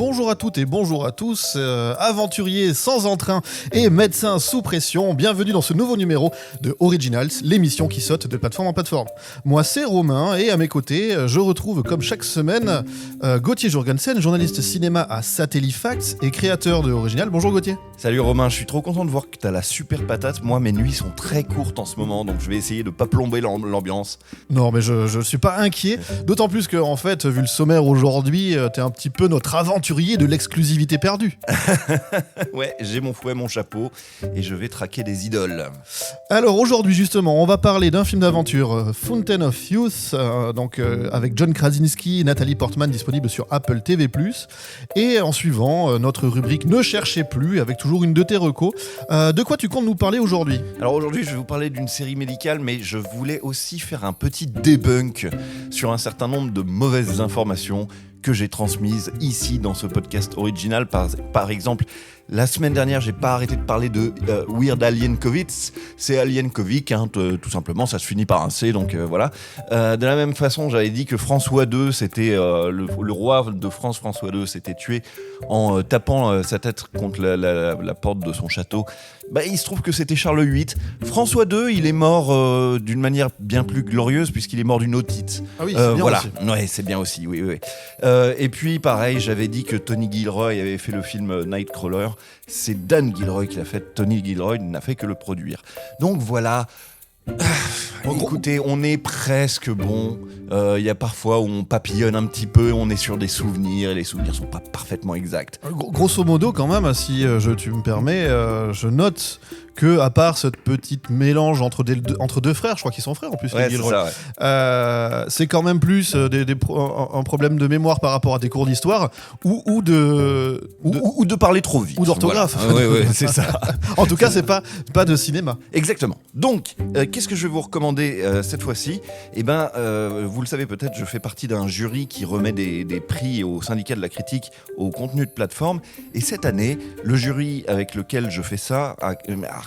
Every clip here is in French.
Bonjour à toutes et bonjour à tous, aventuriers sans entrain et médecins sous pression, bienvenue dans ce nouveau numéro de Originals, l'émission qui saute de plateforme en plateforme. Moi c'est Romain et à mes côtés, je retrouve comme chaque semaine Gauthier Jorgensen, journaliste cinéma à Satellifax et créateur de Original. Bonjour Gauthier. Salut Romain, je suis trop content de voir que t'as la super patate. Moi mes nuits sont très courtes en ce moment, donc je vais essayer de pas plomber l'ambiance. Non mais je suis pas inquiet, d'autant plus que en fait, vu le sommaire aujourd'hui, t'es un petit peu notre aventurier de l'exclusivité perdue. Ouais, j'ai mon fouet, mon chapeau et je vais traquer des idoles. Alors aujourd'hui justement, on va parler d'un film d'aventure, Fountain of Youth, avec John Krasinski et Nathalie Portman, disponible sur Apple TV+. Et en suivant, notre rubrique Ne cherchez plus, avec toujours une de tes recos. De quoi tu comptes nous parler aujourd'hui ? Alors aujourd'hui, je vais vous parler d'une série médicale, mais je voulais aussi faire un petit debunk sur un certain nombre de mauvaises informations que j'ai transmises ici dans ce podcast original. Par exemple, la semaine dernière, j'ai pas arrêté de parler de Weird Al Yankovic. C'est Al Yankovic, tout simplement, ça se finit par un C, donc voilà. De la même façon, j'avais dit que François II, c'était le roi de France, François II, s'était tué en tapant sa tête contre la porte de son château. Bah, il se trouve que c'était Charles VIII. François II, il est mort d'une manière bien plus glorieuse puisqu'il est mort d'une otite. Ah oui, c'est bien voilà. aussi. Ouais, c'est bien aussi, oui. Et puis, pareil, j'avais dit que Tony Gilroy avait fait le film Nightcrawler. C'est Dan Gilroy qui l'a fait. Tony Gilroy n'a fait que le produire. Donc voilà. Écoutez, on est presque bon. Il y a parfois où on papillonne un petit peu, on est sur des souvenirs et les souvenirs sont pas parfaitement exacts. Grosso modo, quand même, si tu me permets, je note que à part cette petite mélange entre deux frères, je crois qu'ils sont frères en plus, Ouais, les c'est Gilroy, ça, ouais. c'est quand même plus un problème de mémoire par rapport à des cours d'histoire ou de parler trop vite. Ou d'orthographe. Voilà. Ouais, c'est ça. En tout cas, c'est pas de cinéma. Exactement. Donc, qu'est-ce que je vais vous recommander cette fois-ci ? Eh ben, vous le savez peut-être, je fais partie d'un jury qui remet des prix au syndicat de la critique au contenu de plateforme. Et cette année, le jury avec lequel je fais ça a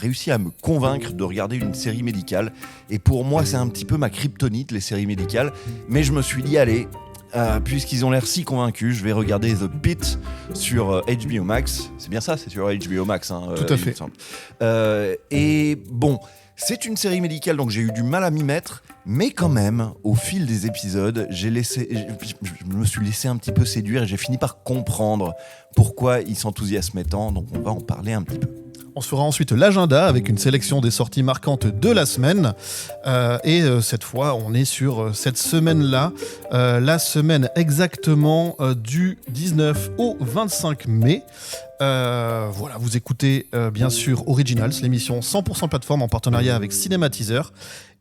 réussi à me convaincre de regarder une série médicale. Et pour moi, c'est un petit peu ma kryptonite, les séries médicales. Mais je me suis dit, allez, puisqu'ils ont l'air si convaincus, je vais regarder The Pitt sur HBO Max. C'est bien ça, c'est sur HBO Max. Tout à fait. Et bon, c'est une série médicale, donc j'ai eu du mal à m'y mettre. Mais quand même, au fil des épisodes, je me suis laissé un petit peu séduire et j'ai fini par comprendre pourquoi ils s'enthousiasmaient tant. Donc on va en parler un petit peu. On se fera ensuite l'agenda avec une sélection des sorties marquantes de la semaine. Cette fois, on est sur cette semaine-là, la semaine exactement du 19 au 25 mai. Voilà, vous écoutez bien sûr Originals, l'émission 100% plateforme en partenariat avec Cinématiseur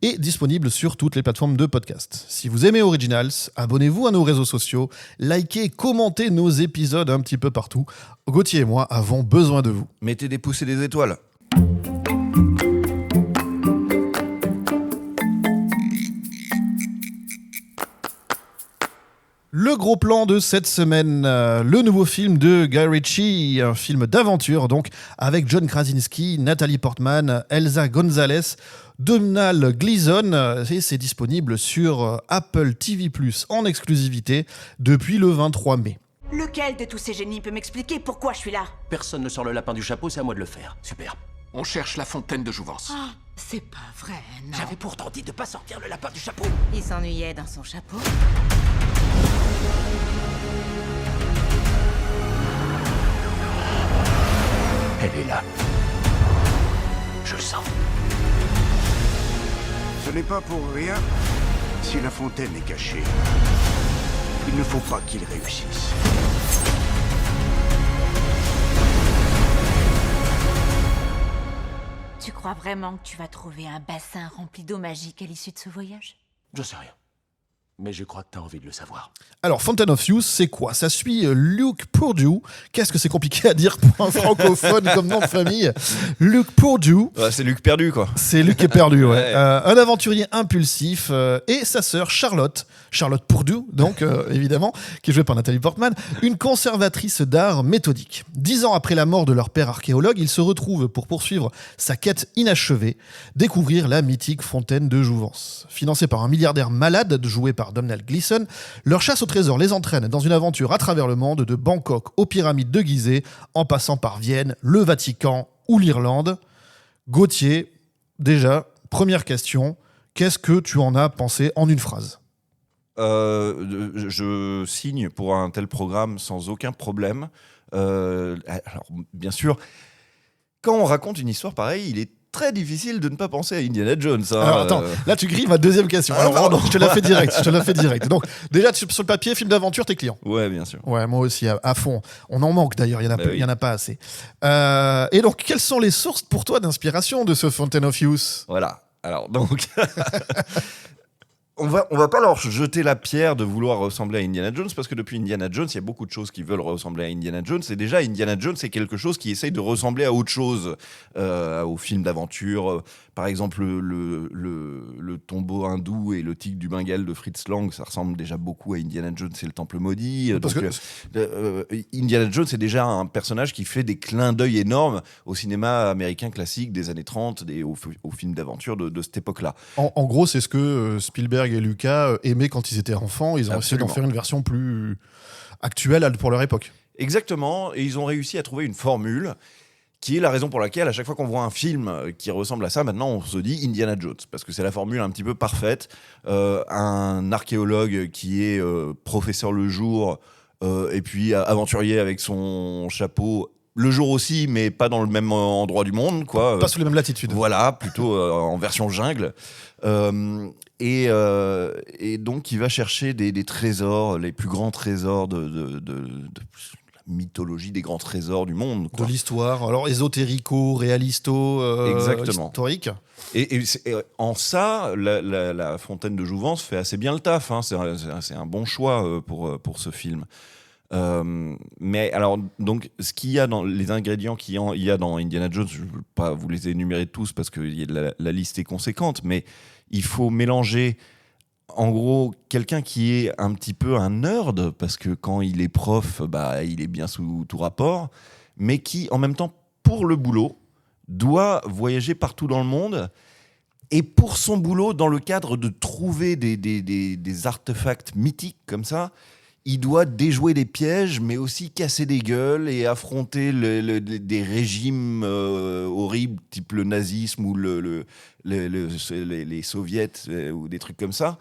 et disponible sur toutes les plateformes de podcast. Si vous aimez Originals, abonnez-vous à nos réseaux sociaux, likez, commentez nos épisodes un petit peu partout. Gauthier et moi avons besoin de vous. Mettez des pouces et des étoiles. Le gros plan de cette semaine, le nouveau film de Guy Ritchie, un film d'aventure donc avec John Krasinski, Nathalie Portman, Elsa Gonzalez, Domhnall Gleeson, et c'est disponible sur Apple TV+ en exclusivité depuis le 23 mai. Lequel de tous ces génies peut m'expliquer pourquoi je suis là ? Personne ne sort le lapin du chapeau, c'est à moi de le faire. Super. On cherche la fontaine de Jouvence. Ah, c'est pas vrai, non. J'avais pourtant dit de pas sortir le lapin du chapeau. Il s'ennuyait dans son chapeau. Elle est là. Je le sens. Ce n'est pas pour rien si la fontaine est cachée. Il ne faut pas qu'il réussisse. Tu crois vraiment que tu vas trouver un bassin rempli d'eau magique à l'issue de ce voyage ? Je sais rien. Mais je crois que t'as envie de le savoir. Alors, Fountain of Youth, c'est quoi ? Ça suit Luke Purdue. Qu'est-ce que c'est compliqué à dire pour un francophone comme nom de famille ? Luke Purdue. Ouais, c'est Luc perdu, quoi. C'est Luc qui est perdu, ouais. Ouais. Un aventurier impulsif et sa sœur Charlotte Purdue, donc évidemment, qui est jouée par Nathalie Portman, une conservatrice d'art méthodique. 10 ans après la mort de leur père archéologue, ils se retrouvent pour poursuivre sa quête inachevée, découvrir la mythique fontaine de Jouvence. Financée par un milliardaire malade joué par par Domhnall Gleeson. Leur chasse au trésor les entraîne dans une aventure à travers le monde, de Bangkok aux pyramides de Gizeh, en passant par Vienne, le Vatican ou l'Irlande. Gauthier, déjà, première question, qu'est-ce que tu en as pensé en une phrase ? Je signe pour un tel programme sans aucun problème. Alors, bien sûr, quand on raconte une histoire pareille, il est très difficile de ne pas penser à Indiana Jones. Hein. Alors attends, là tu grilles ma deuxième question. Alors, pardon. je te la fais direct. Donc déjà sur le papier, film d'aventure, t'es client. Ouais, bien sûr. Ouais, moi aussi, à fond. On en manque d'ailleurs, il y en a pas assez. Et donc, quelles sont les sources pour toi d'inspiration de ce Fountain of Youth ? Voilà. Alors, donc... On va pas leur jeter la pierre de vouloir ressembler à Indiana Jones, parce que depuis Indiana Jones, il y a beaucoup de choses qui veulent ressembler à Indiana Jones. Et déjà, Indiana Jones, c'est quelque chose qui essaye de ressembler à autre chose, au film d'aventure. Par exemple, le tombeau hindou et le tigre du Bengale de Fritz Lang, ça ressemble déjà beaucoup à Indiana Jones et le Temple maudit. Indiana Jones, c'est déjà un personnage qui fait des clins d'œil énormes au cinéma américain classique des années 30, aux films d'aventure de cette époque-là. En gros, c'est ce que Spielberg et Lucas aimaient quand ils étaient enfants. Ils ont essayé d'en faire une version plus actuelle pour leur époque. Exactement, et ils ont réussi à trouver une formule qui est la raison pour laquelle, à chaque fois qu'on voit un film qui ressemble à ça, maintenant on se dit Indiana Jones, parce que c'est la formule un petit peu parfaite. Un archéologue qui est professeur le jour, et puis aventurier avec son chapeau le jour aussi, mais pas dans le même endroit du monde, quoi. Pas sous les mêmes latitudes. Voilà, plutôt en version jungle. Et donc, il va chercher des trésors, les plus grands trésors de la mythologie, des grands trésors du monde, quoi. De l'histoire, alors ésotérico, réalisto, Exactement. Historique. Et en ça, la Fontaine de Jouvence fait assez bien le taf. Hein. C'est un bon choix pour ce film. Mais alors, donc, ce qu'il y a dans les ingrédients qu'il y a dans Indiana Jones, je ne veux pas vous les énumérer tous parce que la liste est conséquente, mais il faut mélanger, en gros, quelqu'un qui est un petit peu un nerd, parce que quand il est prof, il est bien sous tout rapport, mais qui, en même temps, pour le boulot, doit voyager partout dans le monde. Et pour son boulot, dans le cadre de trouver des artefacts mythiques comme ça, il doit déjouer des pièges, mais aussi casser des gueules et affronter des régimes horribles, type le nazisme ou les soviets ou des trucs comme ça.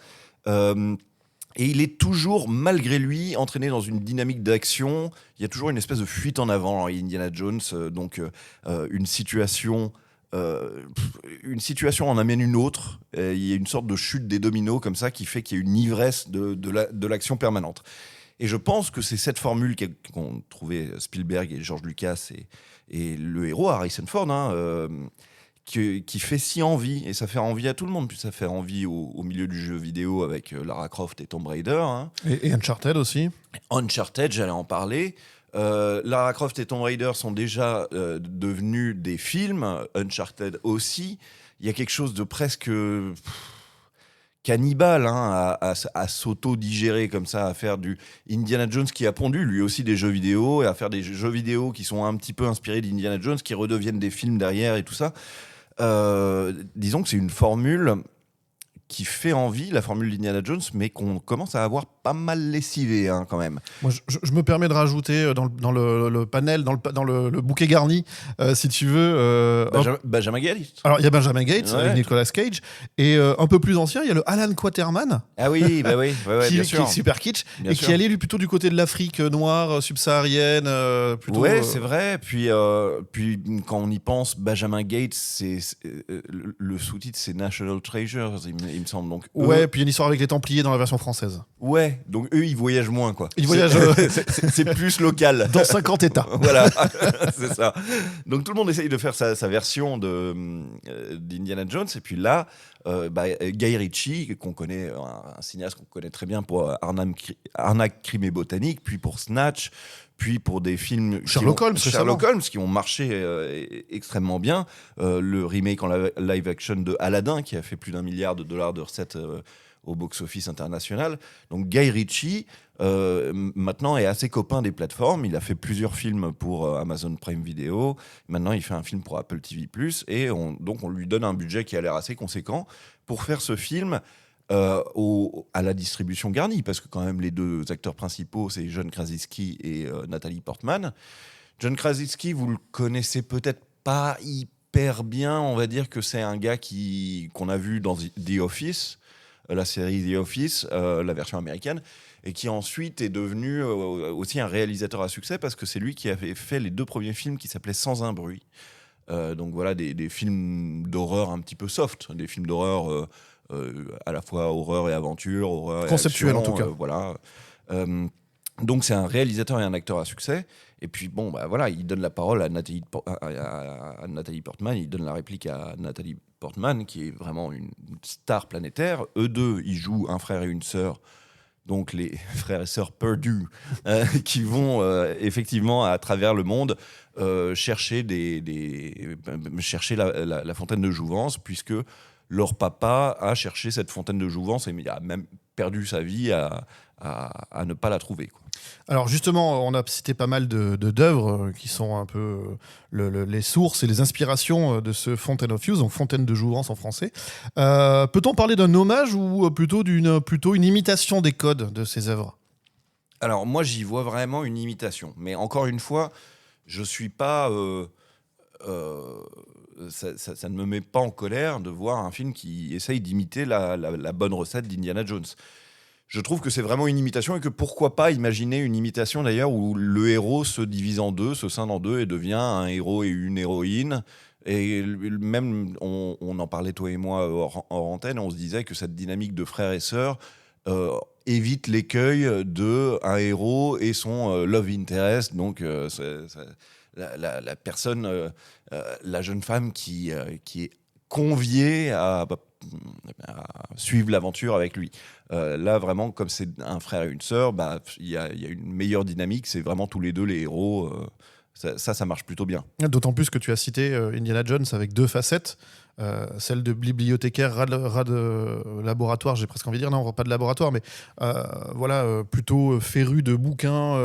Et il est toujours, malgré lui, entraîné dans une dynamique d'action. Il y a toujours une espèce de fuite en avant, hein, Indiana Jones. Une situation en amène une autre. Il y a une sorte de chute des dominos comme ça qui fait qu'il y a une ivresse de l'action permanente. Et je pense que c'est cette formule qu'ont trouvé Spielberg et George Lucas et le héros Harrison Ford, hein, qui fait si envie, et ça fait envie à tout le monde. Puis ça fait envie au milieu du jeu vidéo avec Lara Croft et Tomb Raider. Hein. Et Uncharted aussi. Uncharted, j'allais en parler. Lara Croft et Tomb Raider sont déjà devenus des films, Uncharted aussi. Il y a quelque chose de presque cannibale, hein, à s'auto-digérer comme ça, à faire du Indiana Jones qui a pondu lui aussi des jeux vidéo, et à faire des jeux vidéo qui sont un petit peu inspirés d'Indiana Jones, qui redeviennent des films derrière et tout ça. Disons que c'est une formule qui fait envie, la formule d'Indiana Jones, mais qu'on commence à avoir pas mal lessivé, hein, quand même. Moi, je me permets de rajouter dans le panel, dans le bouquet garni, si tu veux. Benjamin Gates. Alors, il y a Benjamin Gates, Ouais, avec Nicolas Cage, et un peu plus ancien, il y a le Alan Quaterman, Ah oui, ouais, qui bien est sûr. super kitsch, Bien et sûr. qui allait lui plutôt du côté de l'Afrique noire, subsaharienne, plutôt. Ouais, c'est vrai. Puis quand on y pense, Benjamin Gates, le sous-titre, c'est National Treasures, il me semble. Donc, Ouais, puis il y a une histoire avec les Templiers dans la version française. Ouais, donc eux, ils voyagent moins, quoi. Ils voyagent C'est plus local. dans 50 États. Voilà, c'est ça. Donc tout le monde essaye de faire sa version d'Indiana Jones. Et puis là, Guy Ritchie, qu'on connaît, un cinéaste qu'on connaît très bien pour Arnaque, Crime et Botanique, puis pour Snatch, puis pour des films Sherlock Holmes qui ont marché extrêmement bien. Le remake en live action de Aladdin, qui a fait plus d'1 milliard de dollars de recettes au box-office international. Donc Guy Ritchie, maintenant, est assez copain des plateformes. Il a fait plusieurs films pour Amazon Prime Video. Maintenant, il fait un film pour Apple TV+. Et donc, on lui donne un budget qui a l'air assez conséquent pour faire ce film à la distribution garnie, parce que quand même les deux acteurs principaux, c'est John Krasinski et Nathalie Portman. John Krasinski, vous le connaissez peut-être pas hyper bien, on va dire que c'est un gars qu'on a vu dans The Office, la série The Office, la version américaine, et qui ensuite est devenu aussi un réalisateur à succès, parce que c'est lui qui avait fait les 2 premiers films qui s'appelaient Sans un bruit. Donc voilà, des films d'horreur un petit peu soft, des films d'horreur à la fois horreur et aventure, horreur Conceptuel et action, en tout cas. voilà. Donc c'est un réalisateur et un acteur à succès. Et puis bon, bah voilà, il donne la parole à Nathalie Portman, il donne la réplique à Nathalie Portman, qui est vraiment une star planétaire. Eux deux, ils jouent un frère et une sœur. Donc les frères et sœurs perdus qui vont effectivement à travers le monde chercher chercher la fontaine de jouvence, puisque leur papa a cherché cette fontaine de jouvence et a même perdu sa vie à ne pas la trouver, quoi. Alors justement, on a cité pas mal d'œuvres qui sont un peu les sources et les inspirations de ce Fountain of Youth, donc Fontaine de jouvence en français. Peut-on parler d'un hommage ou plutôt une imitation des codes de ces œuvres ? Alors moi, j'y vois vraiment une imitation. Mais encore une fois, je suis pas... ça ne me met pas en colère de voir un film qui essaye d'imiter la bonne recette d'Indiana Jones. Je trouve que c'est vraiment une imitation, et que pourquoi pas imaginer une imitation d'ailleurs où le héros se divise en deux, se scinde en deux et devient un héros et une héroïne. Et même, on en parlait toi et moi hors antenne, on se disait que cette dynamique de frères et sœurs évite l'écueil de un héros et son love interest, donc la personne, la jeune femme qui est conviée à suivre l'aventure avec lui. Là, vraiment, comme c'est un frère et une sœur, il y a une meilleure dynamique. C'est vraiment tous les deux les héros. Ça marche plutôt bien. D'autant plus que tu as cité Indiana Jones avec 2 facettes. Celle de bibliothécaire, rat de laboratoire, j'ai presque envie de dire, non, pas de laboratoire, mais plutôt féru de bouquins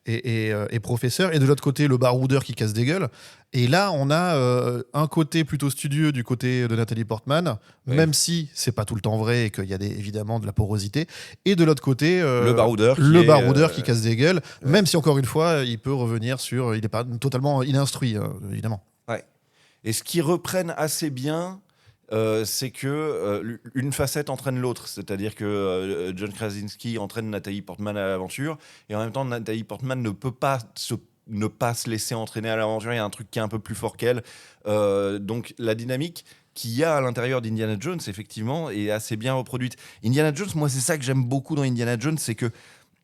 et professeur. Et de l'autre côté, le baroudeur qui casse des gueules. Et là, on a un côté plutôt studieux du côté de Nathalie Portman, même si c'est pas tout le temps vrai et qu'il y a évidemment de la porosité. Et de l'autre côté, le baroudeur qui casse des gueules, même si encore une fois, il peut revenir il n'est pas totalement ininstruit, évidemment. Et ce qu'ils reprennent assez bien, c'est que une facette entraîne l'autre. C'est-à-dire que John Krasinski entraîne Nathalie Portman à l'aventure, et en même temps, Nathalie Portman ne peut pas ne pas se laisser entraîner à l'aventure. Il y a un truc qui est un peu plus fort qu'elle. Donc la dynamique qu'il y a à l'intérieur d'Indiana Jones, effectivement, est assez bien reproduite. Indiana Jones, moi, c'est ça que j'aime beaucoup dans Indiana Jones, c'est que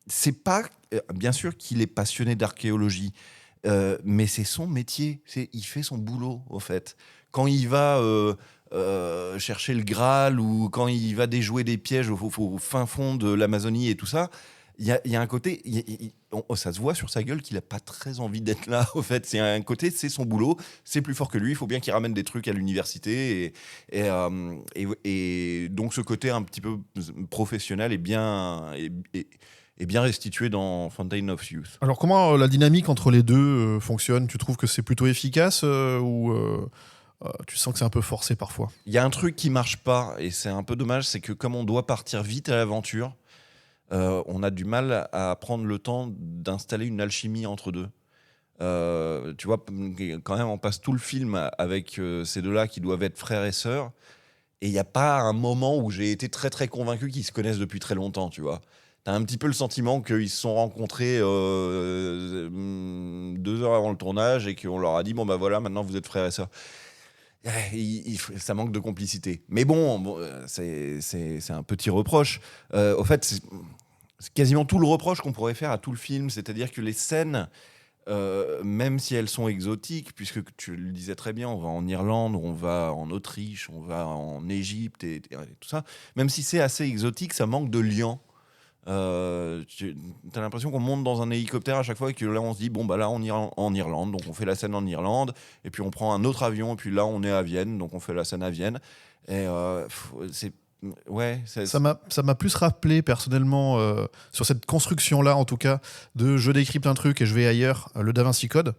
c'est pas... bien sûr qu'il est passionné d'archéologie, mais c'est son métier, il fait son boulot, au fait. Quand il va chercher le Graal, ou quand il va déjouer des pièges au fin fond de l'Amazonie et tout ça, il y a un côté, ça se voit sur sa gueule qu'il n'a pas très envie d'être là, au fait. C'est un côté, c'est son boulot, c'est plus fort que lui, il faut bien qu'il ramène des trucs à l'université, et donc ce côté un petit peu professionnel est bien restitué dans Fountain of Youth. Alors comment la dynamique entre les deux fonctionne ? Tu trouves que c'est plutôt efficace ou tu sens que c'est un peu forcé parfois ? Il y a un truc qui marche pas, et c'est un peu dommage, c'est que comme on doit partir vite à l'aventure, on a du mal à prendre le temps d'installer une alchimie entre deux. Tu vois, quand même, on passe tout le film avec ces deux-là qui doivent être frères et sœurs, et il n'y a pas un moment où j'ai été très très convaincu qu'ils se connaissent depuis très longtemps, tu vois. T'as un petit peu le sentiment qu'ils se sont rencontrés 2 heures avant le tournage, et qu'on leur a dit, bon bah voilà, maintenant vous êtes frères et sœurs. Ça manque de complicité. Mais bon, c'est un petit reproche. Au fait, c'est quasiment tout le reproche qu'on pourrait faire à tout le film, c'est-à-dire que les scènes, même si elles sont exotiques, puisque tu le disais très bien, on va en Irlande, on va en Autriche, on va en Égypte et tout ça, même si c'est assez exotique, ça manque de liant. T'as l'impression qu'on monte dans un hélicoptère à chaque fois, et que là on se dit bon bah là on ira en Irlande, donc on fait la scène en Irlande, et puis on prend un autre avion, et puis là on est à Vienne, donc on fait la scène à Vienne, et ça m'a plus rappelé personnellement sur cette construction là en tout cas de je décrypte un truc et je vais ailleurs, le Da Vinci Code,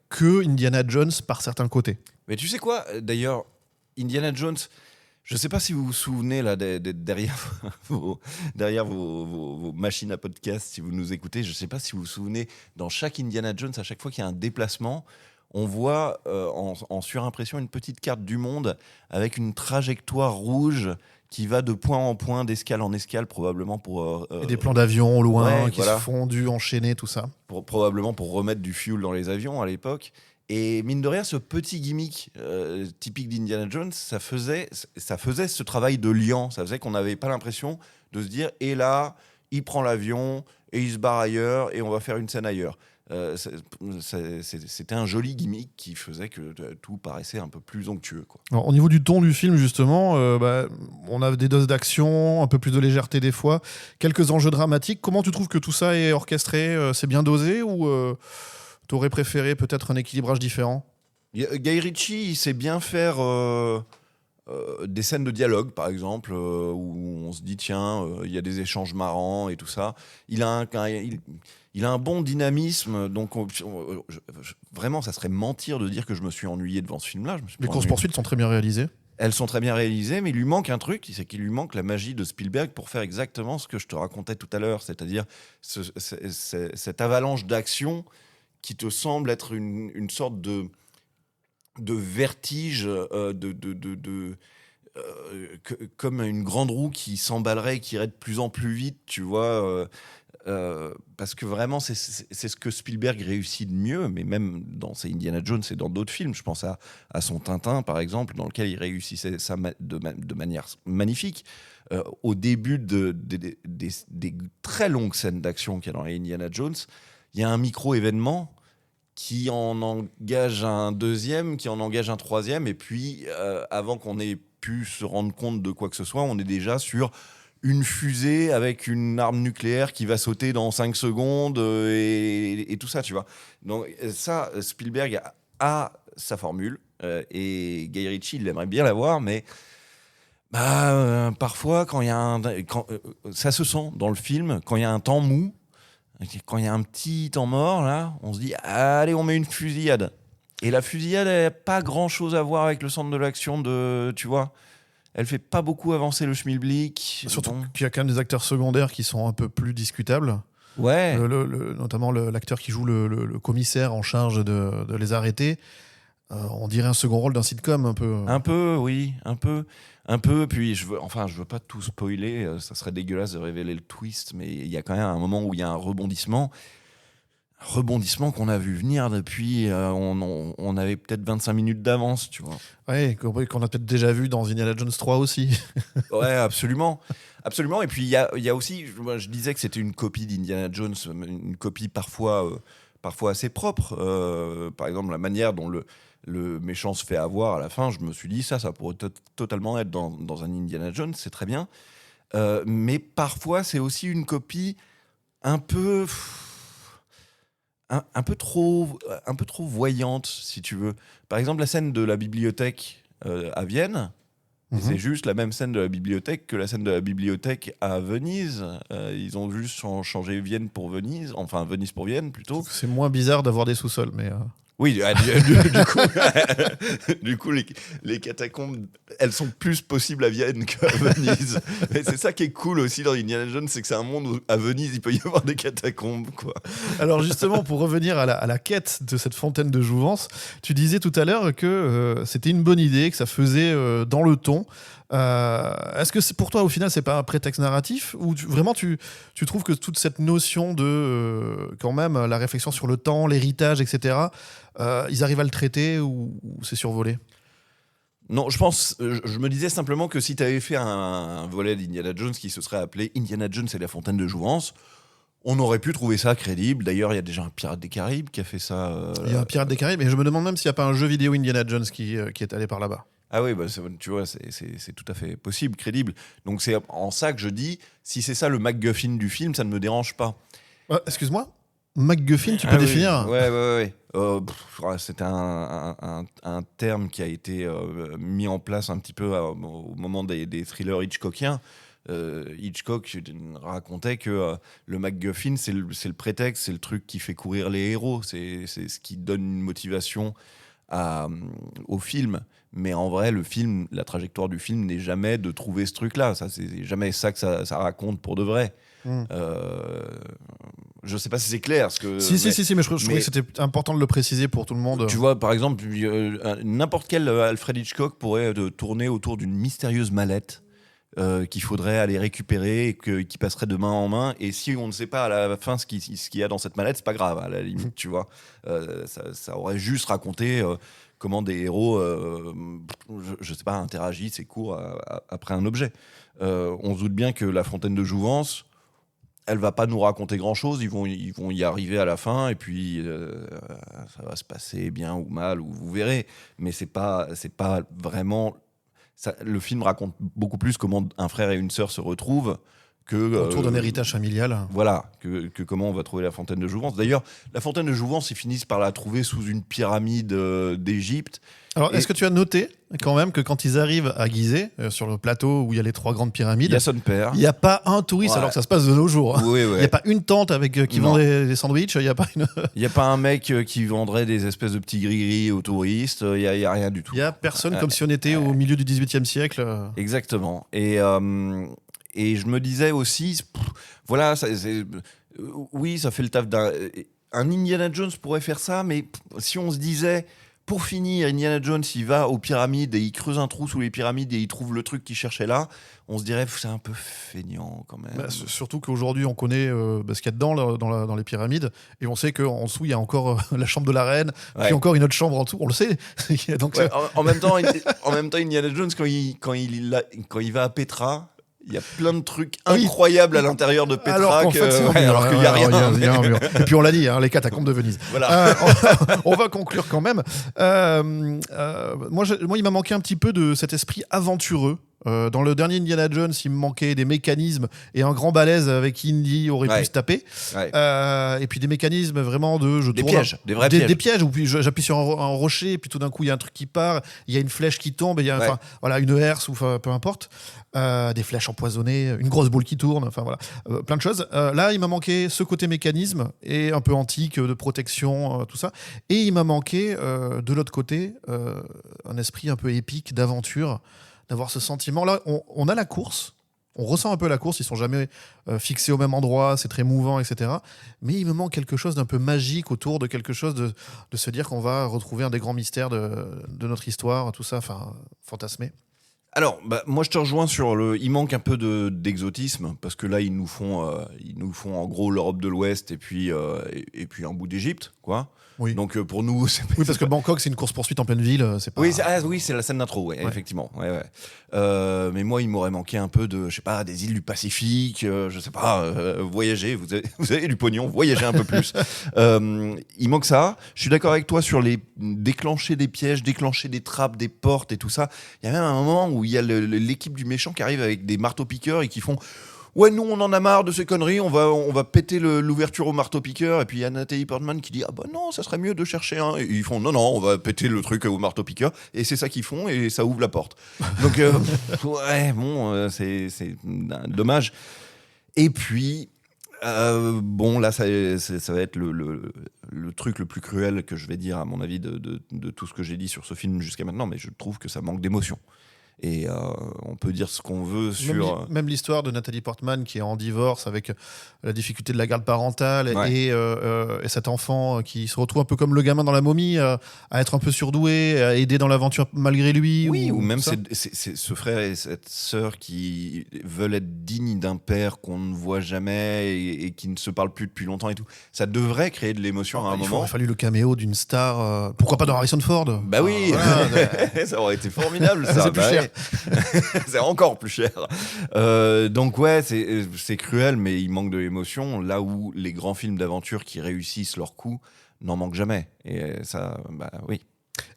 que Indiana Jones par certains côtés. Mais tu sais quoi, d'ailleurs, Indiana Jones, Je ne sais pas si vous vous souvenez là, derrière, vos machines à podcast, si vous nous écoutez, je ne sais pas si vous vous souvenez, dans chaque Indiana Jones, à chaque fois qu'il y a un déplacement, on voit en surimpression une petite carte du monde avec une trajectoire rouge qui va de point en point, d'escale en escale, probablement pour... Et des plans d'avion au loin qui voilà. se fondent, enchaînés, tout ça. Probablement pour remettre du fuel dans les avions à l'époque. Et mine de rien, ce petit gimmick typique d'Indiana Jones, ça faisait ce travail de liant. Ça faisait qu'on n'avait pas l'impression de se dire « et là, il prend l'avion et il se barre ailleurs et on va faire une scène ailleurs ». C'était un joli gimmick qui faisait que tout paraissait un peu plus onctueux, quoi. Alors, au niveau du ton du film, justement, on a des doses d'action, un peu plus de légèreté des fois, quelques enjeux dramatiques. Comment tu trouves que tout ça est orchestré ? C'est bien dosé ou t'aurais préféré peut-être un équilibrage différent ? Guy Ritchie, il sait bien faire des scènes de dialogue, par exemple, où on se dit tiens, il y a des échanges marrants et tout ça. Il a un bon dynamisme, donc vraiment, ça serait mentir de dire que je me suis ennuyé devant ce film-là. Les courses-poursuites sont très bien réalisées. Elles sont très bien réalisées, mais il lui manque un truc, c'est qu'il lui manque la magie de Spielberg pour faire exactement ce que je te racontais tout à l'heure, c'est-à-dire cette avalanche d'action qui te semble être une sorte de vertige, comme une grande roue qui s'emballerait et qui irait de plus en plus vite, tu vois. Parce que vraiment, c'est ce que Spielberg réussit de mieux, mais même dans ses Indiana Jones et dans d'autres films. Je pense à son Tintin, par exemple, dans lequel il réussissait ça de manière magnifique. Au début des très longues scènes d'action qu'il y a dans les Indiana Jones, il y a un micro-événement qui en engage un deuxième, qui en engage un troisième, et puis avant qu'on ait pu se rendre compte de quoi que ce soit, on est déjà sur une fusée avec une arme nucléaire qui va sauter dans 5 secondes et tout ça, tu vois. Donc ça, Spielberg a sa formule et Guy Ritchie, il aimerait bien l'avoir, mais parfois, quand il y a ça se sent dans le film, quand il y a un temps mou, quand il y a un petit temps mort, là, on se dit allez, on met une fusillade. Et la fusillade, elle n'a pas grand-chose à voir avec le centre de l'action, tu vois. Elle fait pas beaucoup avancer le schmilblick. Surtout qu'il y a quand même des acteurs secondaires qui sont un peu plus discutables. Ouais. Notamment l'acteur qui joue le commissaire en charge de les arrêter. On dirait un second rôle d'un sitcom un peu. Un peu, oui, un peu. Puis je veux pas tout spoiler. Ça serait dégueulasse de révéler le twist, mais il y a quand même un moment où il y a un rebondissement qu'on a vu venir depuis. On avait peut-être 25 minutes d'avance, tu vois. Ouais, qu'on a peut-être déjà vu dans Indiana Jones 3 aussi. Ouais, absolument. Absolument. Et puis, il y a aussi, je disais que c'était une copie d'Indiana Jones, une copie parfois assez propre. Par exemple, la manière dont le méchant se fait avoir à la fin, je me suis dit, ça pourrait totalement être dans un Indiana Jones, c'est très bien. Mais parfois, c'est aussi une copie un peu trop voyante, si tu veux. Par exemple, la scène de la bibliothèque à Vienne, c'est juste la même scène de la bibliothèque que la scène de la bibliothèque à Venise. Ils ont juste changé Vienne pour Venise, enfin Venise pour Vienne plutôt. C'est moins bizarre d'avoir des sous-sols, mais... Oui, du coup, les catacombes, elles sont plus possibles à Vienne qu'à Venise. Et c'est ça qui est cool aussi dans Indiana Jones, c'est que c'est un monde où à Venise, il peut y avoir des catacombes, quoi. Alors justement, pour revenir à la quête de cette fontaine de jouvence, tu disais tout à l'heure que c'était une bonne idée, que ça faisait dans le ton. Est-ce que pour toi, au final, c'est pas un prétexte narratif ou vraiment tu trouves que toute cette notion de quand même la réflexion sur le temps, l'héritage, etc., ils arrivent à le traiter ou c'est survolé ? Non, je me disais simplement que si tu avais fait un volet d'Indiana Jones qui se serait appelé Indiana Jones et la fontaine de jouvence, on aurait pu trouver ça crédible. D'ailleurs, il y a déjà un Pirate des Caraïbes qui a fait ça. Il y a un Pirate des Caraïbes, et je me demande même s'il n'y a pas un jeu vidéo Indiana Jones qui est allé par là-bas. Ah oui, tu vois, c'est tout à fait possible, crédible. Donc c'est en ça que je dis, si c'est ça le MacGuffin du film, ça ne me dérange pas. Excuse-moi, MacGuffin, tu peux définir ? Ouais. C'était un terme qui a été mis en place un petit peu au moment des thrillers hitchcockiens. Hitchcock racontait que le MacGuffin, c'est le prétexte, c'est le truc qui fait courir les héros, c'est ce qui donne une motivation au film. Mais en vrai, le film, la trajectoire du film n'est jamais de trouver ce truc-là. Ça, c'est jamais ça que ça raconte pour de vrai. Je sais pas si c'est clair. Mais je trouvais que c'était important de le préciser pour tout le monde. Tu vois, par exemple, n'importe quel Alfred Hitchcock pourrait tourner autour d'une mystérieuse mallette qu'il faudrait aller récupérer et qui passerait de main en main. Et si on ne sait pas à la fin ce qu'il y a dans cette mallette, c'est pas grave, à la limite, tu vois. Ça aurait juste raconté comment des héros, je sais pas, interagissent et courent après un objet. On se doute bien que La Fontaine de Jouvence, elle va pas nous raconter grand-chose, ils vont y arriver à la fin, et puis ça va se passer bien ou mal, ou vous verrez. Mais c'est pas vraiment... le film raconte beaucoup plus comment un frère et une sœur se retrouvent autour d'un héritage familial. Voilà, que comment on va trouver la Fontaine de Jouvence. D'ailleurs, la Fontaine de Jouvence, ils finissent par la trouver sous une pyramide d'Égypte. Alors, est-ce que tu as noté quand même que quand ils arrivent à Gizeh, sur le plateau où il y a les 3 grandes pyramides, il y a son père. Il n'y a pas un touriste, alors que ça se passe de nos jours. Hein. Oui, Il n'y a pas une tente avec qui vend des sandwichs, il n'y a pas une... Il n'y a pas un mec qui vendrait des espèces de petits gris-gris aux touristes, il n'y a rien du tout. Il n'y a personne comme si on était au milieu du XVIIIe siècle. Exactement. Et je me disais aussi, voilà, oui, ça fait le taf d'un... Un Indiana Jones pourrait faire ça, mais si on se disait... Pour finir, Indiana Jones, il va aux pyramides et il creuse un trou sous les pyramides et il trouve le truc qu'il cherchait là. On se dirait, c'est un peu feignant quand même. Surtout qu'aujourd'hui, on connaît ce qu'il y a dedans dans les pyramides et on sait qu'en dessous, il y a encore la chambre de la reine, puis encore une autre chambre en dessous. On le sait. Donc, en même temps, Indiana Jones, quand il va à Petra... Il y a plein de trucs incroyables à l'intérieur de Petra. Alors qu'en fait, alors qu'il n'y a rien. Et puis on l'a dit, les catacombes de Venise. Voilà. On va conclure quand même. Moi, il m'a manqué un petit peu de cet esprit aventureux. Dans le dernier Indiana Jones, il me manquait des mécanismes et un grand balèze avec qui Indy aurait pu se taper. Et puis des mécanismes vraiment de... Des pièges, des vrais pièges. Des pièges où puis j'appuie sur un rocher, puis tout d'un coup, il y a un truc qui part, il y a une flèche qui tombe, et il y a une herse, ou peu importe. Des flèches empoisonnées, une grosse boule qui tourne, enfin voilà, plein de choses. Là, il m'a manqué ce côté mécanisme et un peu antique, de protection, tout ça. Et il m'a manqué, de l'autre côté, un esprit un peu épique, d'aventure, d'avoir ce sentiment-là. On a la course, on ressent un peu la course, ils sont jamais fixés au même endroit, c'est très mouvant, etc. Mais il me manque quelque chose d'un peu magique autour de quelque chose de se dire qu'on va retrouver un des grands mystères de notre histoire, tout ça, enfin, fantasmé. Alors, moi je te rejoins sur il manque un peu d'exotisme, parce que là ils nous font en gros l'Europe de l'Ouest et puis un bout d'Égypte, quoi. Oui. Donc pour nous, oui, parce que Bangkok, c'est une course-poursuite en pleine ville, c'est pas... Oui, c'est la scène d'intro, effectivement. Ouais. Mais moi, il m'aurait manqué un peu de, je sais pas, des îles du Pacifique, je sais pas, voyager, vous avez du pognon, voyager un peu plus. Il manque ça. Je suis d'accord avec toi sur les déclencher des pièges, déclencher des trappes, des portes et tout ça. Il y a même un moment où il y a l'équipe du méchant qui arrive avec des marteaux-piqueurs et qui font... Ouais, nous, on en a marre de ces conneries, on va péter l'ouverture au marteau-piqueur. Et puis il y a Nathalie Portman qui dit, ah bah non, ça serait mieux de chercher un. Et ils font, non, on va péter le truc au marteau-piqueur. Et c'est ça qu'ils font, et ça ouvre la porte. Donc, c'est dommage. Et puis, là, ça va être le truc le plus cruel que je vais dire, à mon avis, de tout ce que j'ai dit sur ce film jusqu'à maintenant. Mais je trouve que ça manque d'émotion. Et on peut dire ce qu'on veut sur... Même l'histoire de Nathalie Portman qui est en divorce avec la difficulté de la garde parentale et cet enfant qui se retrouve un peu comme le gamin dans La Momie, à être un peu surdoué, à aider dans l'aventure malgré lui. Oui, ou même c'est ce frère et cette sœur qui veulent être dignes d'un père qu'on ne voit jamais et qui ne se parlent plus depuis longtemps et tout. Ça devrait créer de l'émotion à un moment. Il aurait fallu le caméo d'une star. Pourquoi pas de Harrison Ford ? Bah oui, ça aurait été formidable. Ça. C'est plus cher. C'est encore plus cher. Donc ouais, c'est cruel, mais il manque de l'émotion. Là où les grands films d'aventure qui réussissent leur coup n'en manquent jamais. Et ça, oui.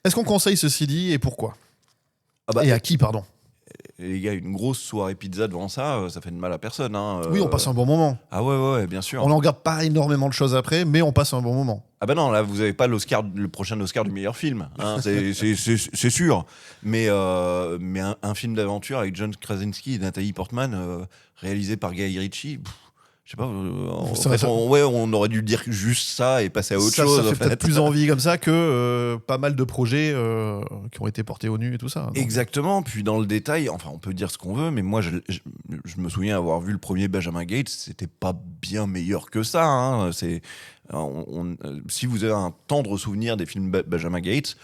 Est-ce qu'on conseille ceci dit et pourquoi ? Et à qui, pardon ? Les gars, une grosse soirée pizza devant ça fait de mal à personne. Hein. Oui, on passe un bon moment. Ah ouais, bien sûr. On n'en garde pas énormément de choses après, mais on passe un bon moment. Ah bah non, là, vous n'avez pas le prochain Oscar du meilleur film. Hein, c'est sûr. Mais un film d'aventure avec John Krasinski et Nathalie Portman, réalisé par Guy Ritchie, Je sais pas, C'est vrai, on aurait dû dire juste ça et passer à autre chose. Ça en fait fait. peut-être plus envie comme ça que pas mal de projets qui ont été portés au nu et tout ça. Donc, Exactement, puis dans le détail, enfin on peut dire ce qu'on veut, mais moi je me souviens avoir vu le premier Benjamin Gates, c'était pas bien meilleur que ça. Hein. Si vous avez un tendre souvenir des films Benjamin Gates,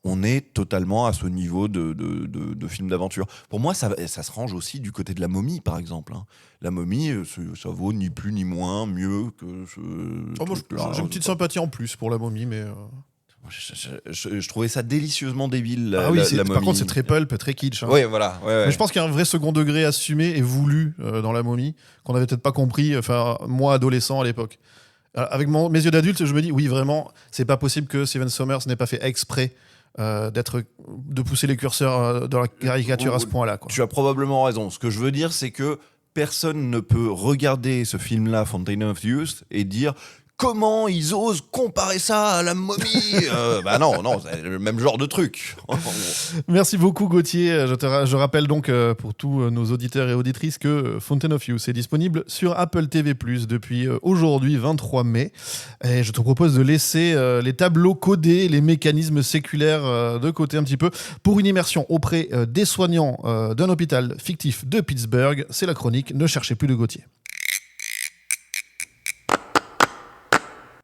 on est totalement à ce niveau de film d'aventure. Pour moi, ça se range aussi du côté de La Momie, par exemple. Hein. La Momie, ça vaut ni plus ni moins mieux que ce moi, truc-là. j'ai une petite sympathie en plus pour La Momie, mais... Je trouvais ça délicieusement débile, la oui, Momie. par contre, c'est très pulp, très kitsch. Hein. Oui, voilà. Ouais. Mais je pense qu'il y a un vrai second degré assumé et voulu dans La Momie, qu'on n'avait peut-être pas compris, enfin, moi, adolescent à l'époque. Avec mes yeux d'adulte, je me dis, oui, vraiment, c'est pas possible que Steven Sommers n'ait pas fait exprès de pousser les curseurs dans la caricature à ce point-là. Quoi. Tu as probablement raison. Ce que je veux dire, c'est que personne ne peut regarder ce film-là, Fountain of Youth, et dire comment ils osent comparer ça à La Momie. Bah non, c'est le même genre de truc. Merci beaucoup Gauthier. Je rappelle donc pour tous nos auditeurs et auditrices que Fountain of Youth est disponible sur Apple TV+ depuis aujourd'hui 23 mai. Et je te propose de laisser les tableaux codés, les mécanismes séculaires de côté un petit peu pour une immersion auprès des soignants d'un hôpital fictif de Pittsburgh. C'est la chronique Ne cherchez plus de Gauthier.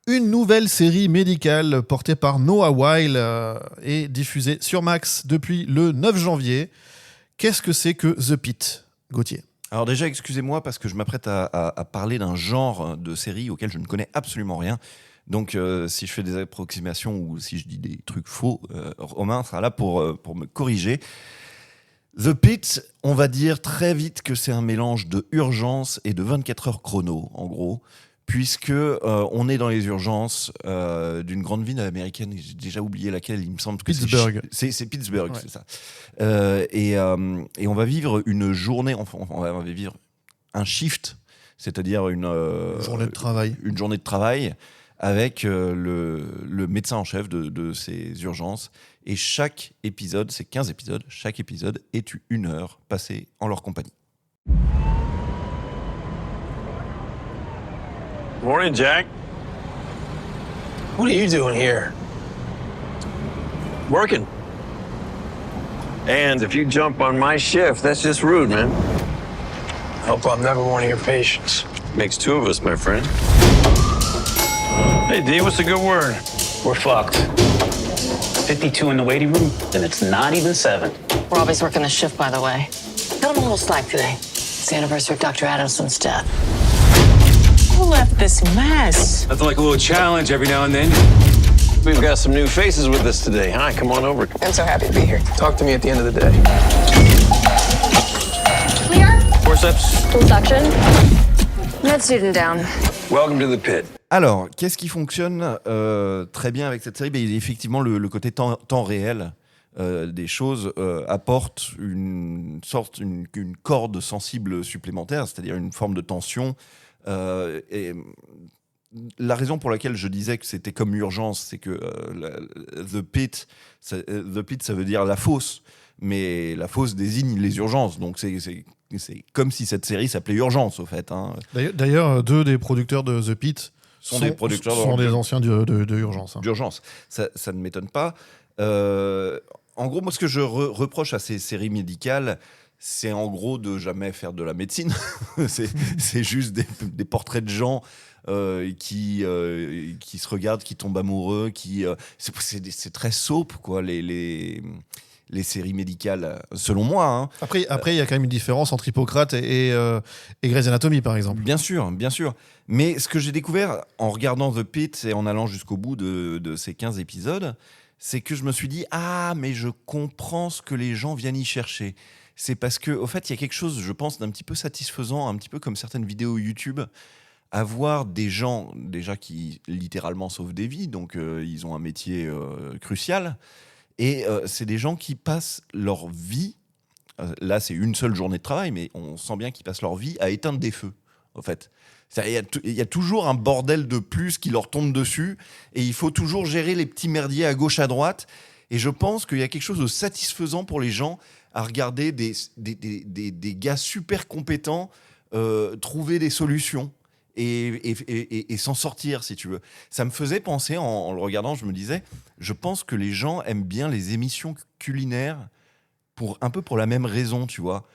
Une nouvelle série médicale portée par Noah Wyle est diffusée sur Max depuis le 9 janvier. Qu'est-ce que c'est que The Pitt, Gauthier ? Alors déjà, excusez-moi parce que je m'apprête à parler d'un genre de série auquel je ne connais absolument rien. Donc si je fais des approximations ou si je dis des trucs faux, Romain sera là pour me corriger. The Pitt, on va dire très vite que c'est un mélange de urgence et de 24 heures chrono, en gros. Puisque on est dans les urgences d'une grande ville américaine, j'ai déjà oublié laquelle, il me semble que Pittsburgh. C'est Pittsburgh, Ouais. c'est ça. Et on va vivre une journée, enfin, on va vivre un shift, c'est-à-dire une Journée de travail. Une journée de travail avec le médecin en chef de ces urgences. Et chaque épisode, c'est 15 épisodes, chaque épisode est 1 heure passée en leur compagnie. Morning, Jack. What are you doing here? Working. And if you jump on my shift, that's just rude, man. Hope I'm never one of your patients. Makes 2 of us, my friend. Hey, D, what's a good word? We're fucked. 52 in the waiting room, and it's not even 7. We're always working the shift, by the way. Cut him a little slack today. It's the anniversary of Dr. Adamson's death. Who left this mess? Nothing like a little challenge every now and then. We've got some new faces with us today. Hi, come on over. I'm so happy to be here. Talk to me at the end of the day. Clear. Forceps. Full suction. Med student down. Welcome to the pit. Alors, qu'est-ce qui fonctionne très bien avec cette série ? Effectivement, le côté temps réel des choses apporte une corde sensible supplémentaire, c'est-à-dire une forme de tension. Et la raison pour laquelle je disais que c'était comme urgence, c'est que The Pit, ça veut dire la fosse, mais la fosse désigne les urgences, donc c'est comme si cette série s'appelait Urgence, au fait. Hein. D'ailleurs, 2 des producteurs de The Pitt sont des producteurs sont des anciens de Urgence. Hein. D'urgence. Ça ne m'étonne pas. En gros, moi, ce que je reproche à ces séries médicales, c'est en gros de jamais faire de la médecine. c'est juste des portraits de gens qui se regardent, qui tombent amoureux, c'est très soap, quoi, les séries médicales, selon moi. Hein. Après, il y a quand même une différence entre Hippocrate et Grey's Anatomy, par exemple. Bien sûr. Mais ce que j'ai découvert en regardant The Pitt et en allant jusqu'au bout de ces 15 épisodes, c'est que je me suis dit « Ah, mais je comprends ce que les gens viennent y chercher ». C'est parce qu'au fait, il y a quelque chose, je pense, d'un petit peu satisfaisant, un petit peu comme certaines vidéos YouTube, à voir des gens, déjà, qui littéralement sauvent des vies, donc ils ont un métier crucial, et c'est des gens qui passent leur vie, là c'est une seule journée de travail, mais on sent bien qu'ils passent leur vie à éteindre des feux, en fait. Il y a toujours un bordel de plus qui leur tombe dessus, et il faut toujours gérer les petits merdiers à gauche, à droite, et je pense qu'il y a quelque chose de satisfaisant pour les gens à regarder des gars super compétents trouver des solutions. et s'en sortir, si tu veux. Ça me faisait penser, en le regardant, je me disais, je pense que les gens aiment bien les émissions culinaires un peu pour la même raison, tu vois.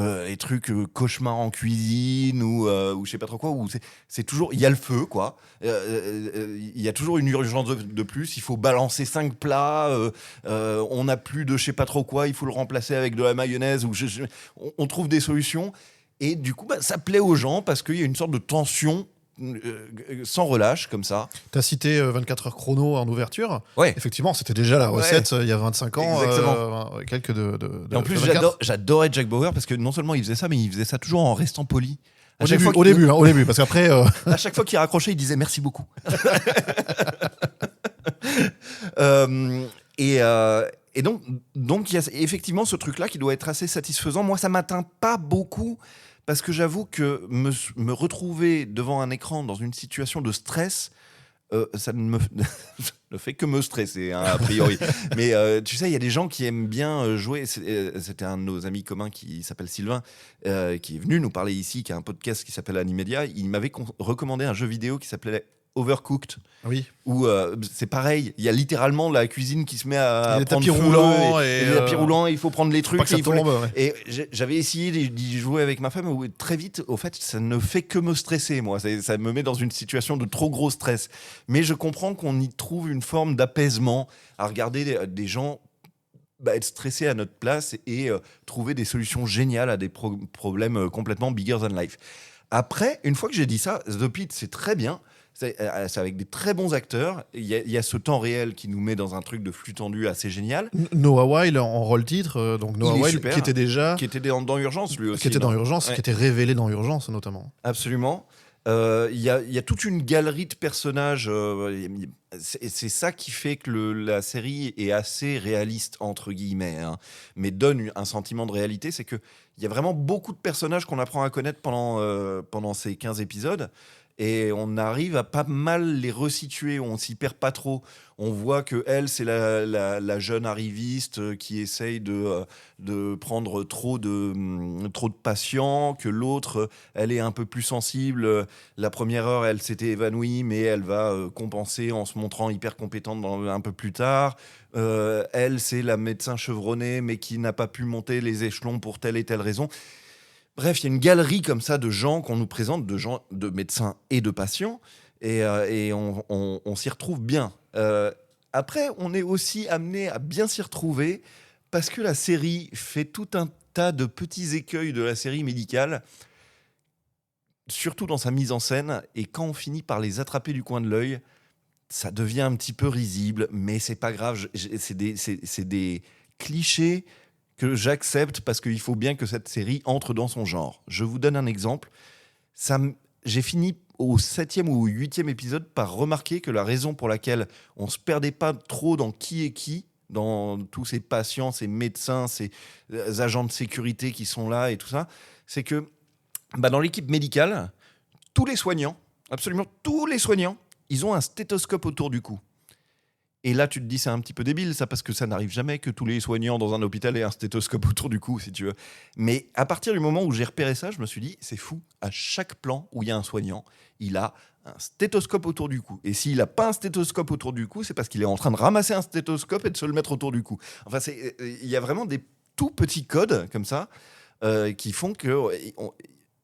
Les trucs cauchemars en cuisine ou je sais pas trop quoi, où c'est toujours, il y a le feu, quoi. Il y a toujours une urgence de plus, il faut balancer 5 plats, on n'a plus de je sais pas trop quoi, il faut le remplacer avec de la mayonnaise, ou on trouve des solutions. Et du coup, ça plaît aux gens parce qu'il y a une sorte de tension sans relâche, comme ça. Tu as cité 24 heures chrono en ouverture. Ouais. Effectivement, c'était déjà la recette il y a 25 ans. Exactement. Quelques de Et en plus, j'adorais Jack Bauer parce que non seulement il faisait ça, mais il faisait ça toujours en restant poli. Au début, parce qu'après... À chaque fois qu'il raccrochait, il disait merci beaucoup. Et donc il y a effectivement ce truc-là qui doit être assez satisfaisant. Moi, ça m'atteint pas beaucoup parce que j'avoue que me retrouver devant un écran dans une situation de stress, ça ne fait que me stresser, hein, a priori. Mais tu sais, il y a des gens qui aiment bien jouer. C'était un de nos amis communs qui s'appelle Sylvain, qui est venu nous parler ici, qui a un podcast qui s'appelle Animedia. Il m'avait recommandé un jeu vidéo qui s'appelait Overcooked. Oui. Où c'est pareil, il y a littéralement la cuisine qui se met à prendre tapis feu roulants et les tapis roulants, il faut prendre les trucs. Pas que ça tombe, ouais. Et j'avais essayé d'y jouer avec ma femme, où très vite, au fait, ça ne fait que me stresser, moi. Ça me met dans une situation de trop gros stress. Mais je comprends qu'on y trouve une forme d'apaisement à regarder des gens être stressés à notre place et trouver des solutions géniales à des problèmes complètement bigger than life. Après, une fois que j'ai dit ça, The Pitt, c'est très bien. C'est avec des très bons acteurs. Il y a ce temps réel qui nous met dans un truc de flux tendu assez génial. Noah Wyle en rôle titre, donc Noah Wyle super, qui était dans Urgence, lui aussi. Qui était dans Urgence, ouais. Qui était révélé dans Urgence notamment. Absolument. Il y a toute une galerie de personnages. C'est ça qui fait que la série est assez réaliste, entre guillemets, hein, mais donne un sentiment de réalité. C'est qu'il y a vraiment beaucoup de personnages qu'on apprend à connaître pendant ces 15 épisodes. Et on arrive à pas mal les resituer, on s'y perd pas trop. On voit que elle, c'est la jeune arriviste qui essaye de prendre trop de patients, que l'autre, elle est un peu plus sensible. La première heure, elle s'était évanouie, mais elle va compenser en se montrant hyper compétente un peu plus tard. Elle, c'est la médecin chevronnée, mais qui n'a pas pu monter les échelons pour telle et telle raison. Bref, il y a une galerie comme ça de gens qu'on nous présente, de médecins et de patients, et on s'y retrouve bien. Après, on est aussi amené à bien s'y retrouver parce que la série fait tout un tas de petits écueils de la série médicale, surtout dans sa mise en scène, et quand on finit par les attraper du coin de l'œil, ça devient un petit peu risible, mais c'est pas grave, c'est des clichés que j'accepte parce qu'il faut bien que cette série entre dans son genre. Je vous donne un exemple. J'ai fini au 7e ou au 8e épisode par remarquer que la raison pour laquelle on ne se perdait pas trop dans qui est qui, dans tous ces patients, ces médecins, ces agents de sécurité qui sont là et tout ça, c'est que dans l'équipe médicale, tous les soignants, absolument tous les soignants, ils ont un stéthoscope autour du cou. Et là, tu te dis, c'est un petit peu débile, ça, parce que ça n'arrive jamais que tous les soignants dans un hôpital aient un stéthoscope autour du cou, si tu veux. Mais à partir du moment où j'ai repéré ça, je me suis dit, c'est fou. À chaque plan où il y a un soignant, il a un stéthoscope autour du cou. Et s'il n'a pas un stéthoscope autour du cou, c'est parce qu'il est en train de ramasser un stéthoscope et de se le mettre autour du cou. Enfin, il y a vraiment des tout petits codes comme ça qui font qu'il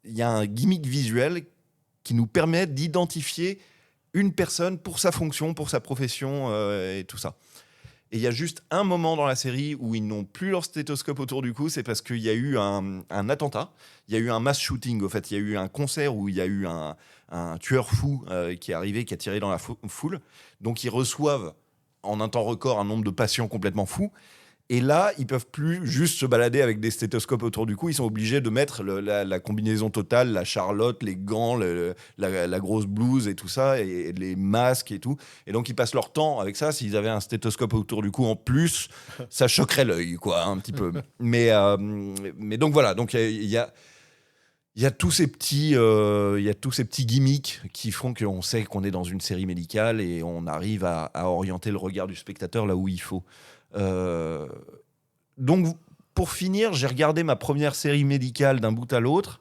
y a un gimmick visuel qui nous permet d'identifier une personne pour sa fonction, pour sa profession et tout ça. Et il y a juste un moment dans la série où ils n'ont plus leur stéthoscope autour du cou, c'est parce qu'il y a eu un attentat, il y a eu un mass shooting, au fait. Il y a eu un concert où il y a eu un tueur fou qui est arrivé, qui a tiré dans la foule. Donc ils reçoivent en un temps record un nombre de patients complètement fous. Et là, ils peuvent plus juste se balader avec des stéthoscopes autour du cou. Ils sont obligés de mettre la combinaison totale, la charlotte, les gants, la grosse blouse et tout ça, et les masques et tout. Et donc, ils passent leur temps avec ça. S'ils avaient un stéthoscope autour du cou en plus, ça choquerait l'œil, quoi, un petit peu. Mais donc voilà. Donc il y a tous ces petits gimmicks qui font qu'on sait qu'on est dans une série médicale et on arrive à orienter le regard du spectateur là où il faut. Donc, pour finir, j'ai regardé ma première série médicale d'un bout à l'autre.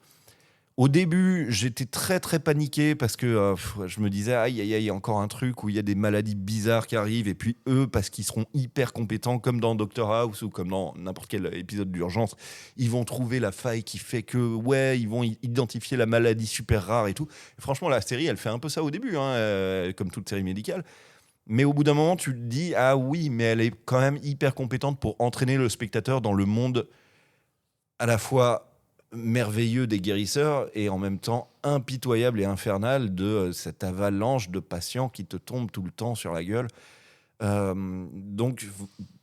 Au début, j'étais très très paniqué parce que je me disais aïe aïe aïe, encore un truc où il y a des maladies bizarres qui arrivent et puis eux, parce qu'ils seront hyper compétents comme dans Doctor House ou comme dans n'importe quel épisode d'urgence, ils vont trouver la faille qui fait que ils vont identifier la maladie super rare et tout. Et franchement, la série, elle fait un peu ça au début, comme toute série médicale. Mais au bout d'un moment, tu te dis ah oui, mais elle est quand même hyper compétente pour entraîner le spectateur dans le monde à la fois merveilleux des guérisseurs et en même temps impitoyable et infernal de cette avalanche de patients qui te tombent tout le temps sur la gueule. Donc,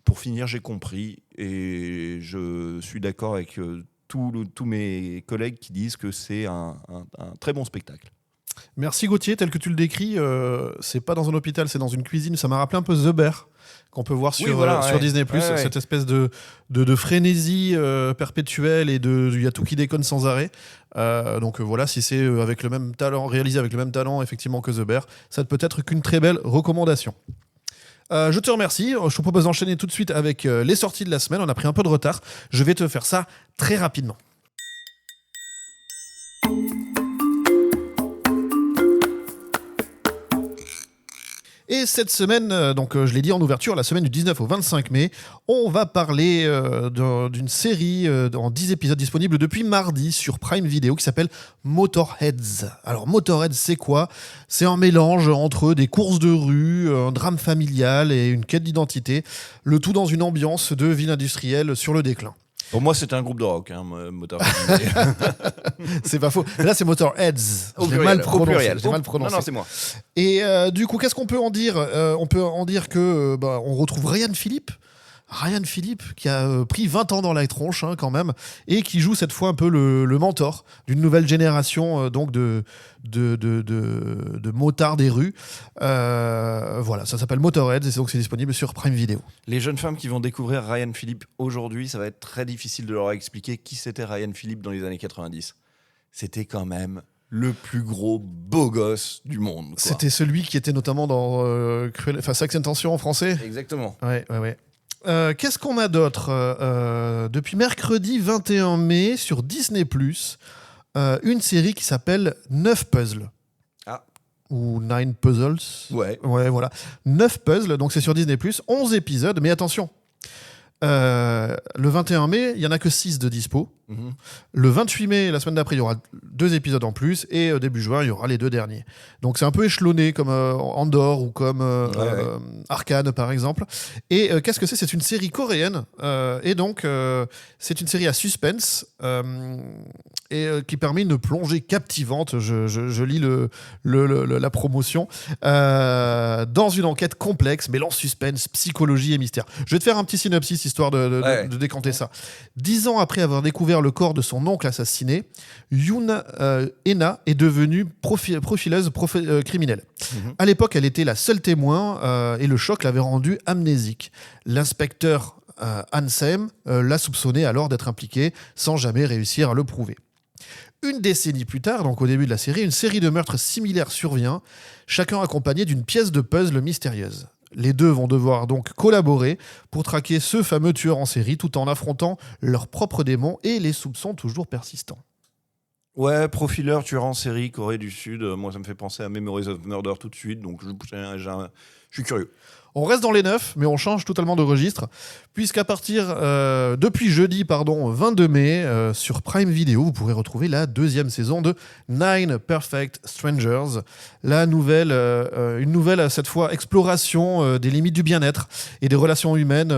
pour finir, j'ai compris et je suis d'accord avec tous mes collègues qui disent que c'est un très bon spectacle. Merci Gauthier, tel que tu le décris, c'est pas dans un hôpital, c'est dans une cuisine. Ça m'a rappelé un peu The Bear, qu'on peut voir sur Disney+, cette espèce de frénésie perpétuelle et il y a tout qui déconne sans arrêt. Donc voilà, si c'est avec le même talent, réalisé avec le même talent effectivement que The Bear, ça ne peut être qu'une très belle recommandation. Je te remercie, je te propose d'enchaîner tout de suite avec les sorties de la semaine. On a pris un peu de retard, je vais te faire ça très rapidement. Et cette semaine, je l'ai dit en ouverture, la semaine du 19 au 25 mai, on va parler d'une série en 10 épisodes disponibles depuis mardi sur Prime Video qui s'appelle Motorheads. Alors Motorheads, c'est quoi ? C'est un mélange entre des courses de rue, un drame familial et une quête d'identité, le tout dans une ambiance de ville industrielle sur le déclin. Pour moi, c'était un groupe de rock, Motorhead. C'est pas faux. Là, c'est Motorheads. Au J'ai pluriel, mal prononcé. Non, c'est moi. Et du coup, qu'est-ce qu'on peut en dire ? On peut en dire que on retrouve Ryan Phillippe. Ryan Phillippe qui a pris 20 ans dans la tronche quand même et qui joue cette fois un peu le mentor d'une nouvelle génération donc de motards des rues. Voilà, ça s'appelle Motorheads et donc c'est disponible sur Prime Video. Les jeunes femmes qui vont découvrir Ryan Phillippe aujourd'hui, ça va être très difficile de leur expliquer qui c'était Ryan Phillippe dans les années 90. C'était quand même le plus gros beau gosse du monde, quoi. C'était celui qui était notamment dans Sex and Tension en français. Exactement. Ouais. Qu'est-ce qu'on a d'autre depuis mercredi 21 mai sur Disney+, une série qui s'appelle 9 Puzzles. Ah. Ou 9 Puzzles. Ouais, voilà. 9 Puzzles, donc c'est sur Disney+, 11 épisodes, mais attention, le 21 mai, il n'y en a que 6 de dispo. Mm-hmm. Le 28 mai, la semaine d'après, il y aura 2 épisodes en plus, et début juin, il y aura les 2 derniers. Donc c'est un peu échelonné, comme Andor ou comme Arcane, par exemple. Et qu'est-ce que c'est ? C'est une série coréenne, et donc c'est une série à suspense, qui permet une plongée captivante, je lis la promotion, dans une enquête complexe, mêlant suspense, psychologie et mystère. Je vais te faire un petit synopsis, histoire de décanter ça. 10 ans après avoir découvert le corps de son oncle assassiné, Yoon Ena est devenue profileuse criminelle. Mm-hmm. À l'époque, elle était la seule témoin et le choc l'avait rendue amnésique. L'inspecteur Ansem l'a soupçonné alors d'être impliqué sans jamais réussir à le prouver. Une décennie plus tard, donc au début de la série, une série de meurtres similaires survient, chacun accompagné d'une pièce de puzzle mystérieuse. Les deux vont devoir donc collaborer pour traquer ce fameux tueur en série tout en affrontant leurs propres démons et les soupçons toujours persistants. Ouais, profileur, tueur en série, Corée du Sud, moi ça me fait penser à Memories of Murder tout de suite, donc je suis curieux. On reste dans les 9, mais on change totalement de registre, puisqu'à partir, depuis jeudi 22 mai, sur Prime Video, vous pourrez retrouver la 2e saison de 9 Perfect Strangers, une nouvelle, cette fois, exploration des limites du bien-être et des relations humaines,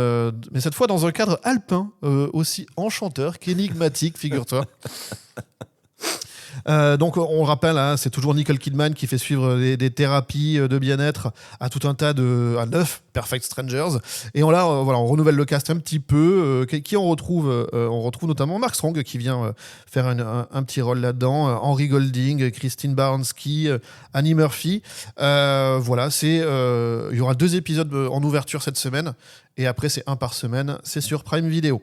mais cette fois dans un cadre alpin, aussi enchanteur qu'énigmatique, figure-toi. Donc on rappelle, c'est toujours Nicole Kidman qui fait suivre des thérapies de bien-être à tout un tas à 9 Perfect Strangers, et on renouvelle le cast un petit peu, qui on retrouve notamment Mark Strong qui vient faire un petit rôle là-dedans, Henry Golding, Christine Baranski, Annie Murphy, il y aura 2 épisodes en ouverture cette semaine et après c'est 1 par semaine, c'est sur Prime Video.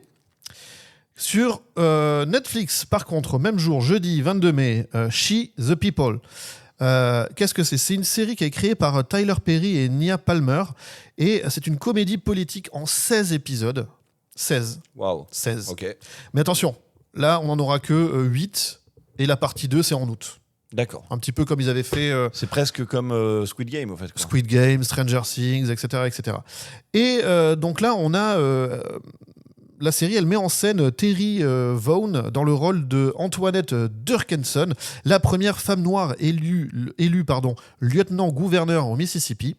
Sur Netflix, par contre, même jour, jeudi 22 mai, She, the People. Qu'est-ce que c'est ? C'est une série qui est créée par Tyler Perry et Nia Palmer. Et c'est une comédie politique en 16 épisodes. 16. Waouh. 16. Ok. Mais attention, là, on n'en aura que 8 Et la partie 2, c'est en août. D'accord. Un petit peu comme ils avaient fait C'est presque comme Squid Game, en fait. Quoi. Squid Game, Stranger Things, etc. etc. Et donc là, on a... la série, elle met en scène Terry Vaughn dans le rôle de Antoinette Durkinson, la première femme noire élue lieutenant-gouverneur au Mississippi.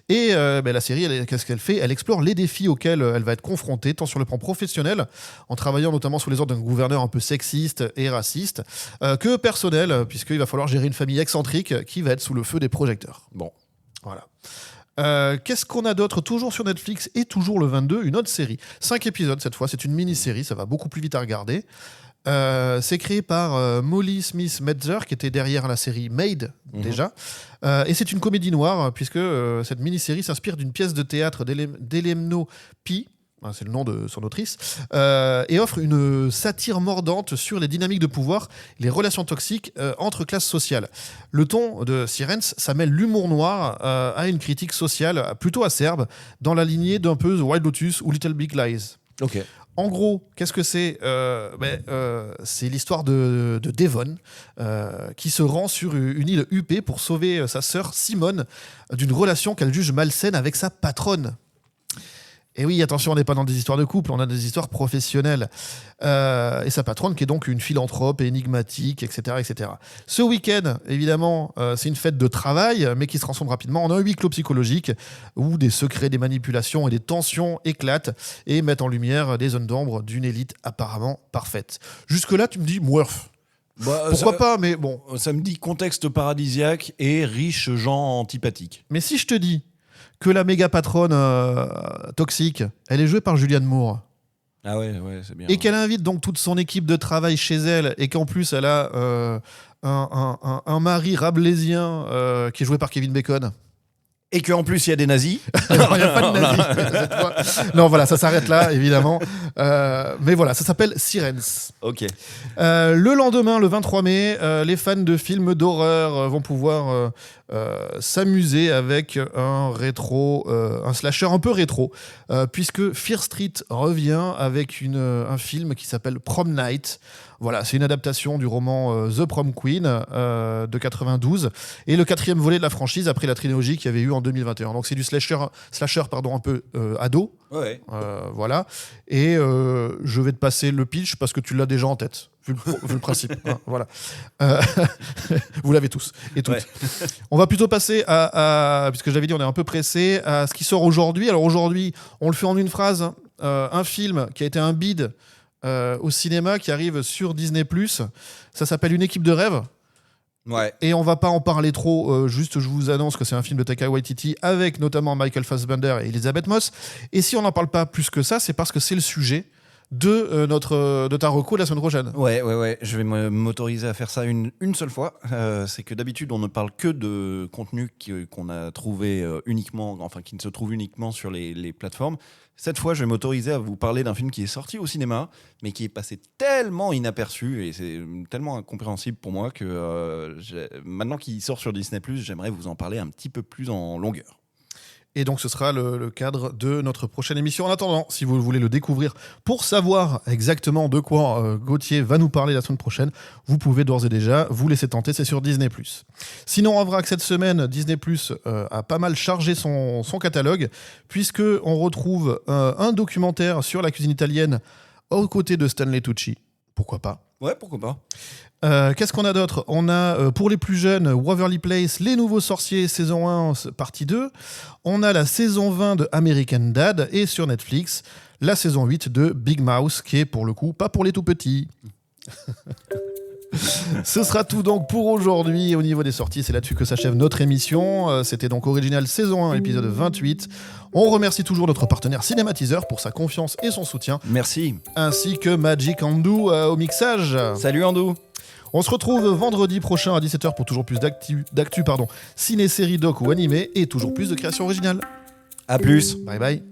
Et la série, qu'est-ce qu'elle fait ? Elle explore les défis auxquels elle va être confrontée, tant sur le plan professionnel, en travaillant notamment sous les ordres d'un gouverneur un peu sexiste et raciste, que personnel, puisqu'il va falloir gérer une famille excentrique qui va être sous le feu des projecteurs. Bon. Voilà. Qu'est-ce qu'on a d'autre ? Toujours sur Netflix et toujours le 22, une autre série. 5 épisodes cette fois, c'est une mini-série, ça va beaucoup plus vite à regarder. C'est créé par Molly Smith-Metzer, qui était derrière la série Made, déjà. Et c'est une comédie noire, puisque cette mini-série s'inspire d'une pièce de théâtre d'Elemno Pi, c'est le nom de son autrice, et offre une satire mordante sur les dynamiques de pouvoir, les relations toxiques entre classes sociales. Le ton de Sirens, ça mêle l'humour noir à une critique sociale plutôt acerbe, dans la lignée d'un peu The Wild Lotus ou Little Big Lies. Ok. En gros, qu'est-ce que c'est ? C'est l'histoire de Devon qui se rend sur une île huppée pour sauver sa sœur Simone d'une relation qu'elle juge malsaine avec sa patronne. Et oui, attention, on n'est pas dans des histoires de couple, on a des histoires professionnelles. Et sa patronne, qui est donc une philanthrope énigmatique, etc. etc. Ce week-end, évidemment, c'est une fête de travail, mais qui se transforme rapidement en un huis clos psychologique, où des secrets, des manipulations et des tensions éclatent et mettent en lumière des zones d'ombre d'une élite apparemment parfaite. Jusque-là, tu me dis, Murph. Pourquoi pas, mais bon. Ça me dit contexte paradisiaque et riches gens antipathiques. Mais si je te dis que la méga patronne toxique, elle est jouée par Julianne Moore. Ah ouais, c'est bien. Et qu'elle invite donc toute son équipe de travail chez elle, et qu'en plus elle a un mari rabelaisien qui est joué par Kevin Bacon. Et qu'en plus, il y a des nazis. Non, il n'y a pas de nazis cette fois. Non, voilà, ça s'arrête là, évidemment. Mais voilà, ça s'appelle Sirens. Ok. Le lendemain, le 23 mai, les fans de films d'horreur vont pouvoir s'amuser avec un slasher un peu rétro, puisque Fear Street revient avec un film qui s'appelle Prom Night. Voilà, c'est une adaptation du roman The Prom Queen de 92 et le 4e volet de la franchise après la trilogie qu'il y avait eu en 2021. Donc c'est du slasher un peu ado. Ouais. Voilà. Et je vais te passer le pitch parce que tu l'as déjà en tête, vu le principe. Hein, voilà. Vous l'avez tous et toutes. Ouais. On va plutôt passer puisque j'avais dit on est un peu pressé, à ce qui sort aujourd'hui. Alors aujourd'hui, on le fait en une phrase. Un film qui a été un bide au cinéma, qui arrive sur Disney+. Ça s'appelle Une équipe de rêve. Ouais. Et on va pas en parler trop, juste je vous annonce que c'est un film de Taika Waititi avec notamment Michael Fassbender et Elisabeth Moss. Et si on n'en parle pas plus que ça, c'est parce que c'est le sujet de ta reco la semaine prochaine. Ouais. Je vais m'autoriser à faire ça une seule fois. C'est que d'habitude, on ne parle que de contenu qu'on a trouvé uniquement, enfin qui ne se trouve uniquement sur les plateformes. Cette fois, je vais m'autoriser à vous parler d'un film qui est sorti au cinéma, mais qui est passé tellement inaperçu et c'est tellement incompréhensible pour moi que maintenant qu'il sort sur Disney+, j'aimerais vous en parler un petit peu plus en longueur. Et donc ce sera le cadre de notre prochaine émission. En attendant, si vous voulez le découvrir pour savoir exactement de quoi Gauthier va nous parler la semaine prochaine, vous pouvez d'ores et déjà vous laisser tenter, c'est sur Disney+. Sinon, en vrac, cette semaine, Disney+, a pas mal chargé son catalogue, puisqu'on retrouve un documentaire sur la cuisine italienne aux côtés de Stanley Tucci. Pourquoi pas ? Ouais, pourquoi pas. Qu'est-ce qu'on a d'autre ? On a, pour les plus jeunes, Waverly Place, Les Nouveaux Sorciers, saison 1, partie 2. On a la saison 20 de American Dad et sur Netflix, la saison 8 de Big Mouth, qui est pour le coup pas pour les tout petits. Ce sera tout donc pour aujourd'hui au niveau des sorties. C'est là-dessus que s'achève notre émission. C'était donc Original saison 1, épisode 28. On remercie toujours notre partenaire Cinématiseur pour sa confiance et son soutien. Merci. Ainsi que Magic Andou au mixage. Salut Andou. On se retrouve vendredi prochain à 17h pour toujours plus d'actu, ciné, série, doc ou animé et toujours plus de créations originales. À plus. Bye bye.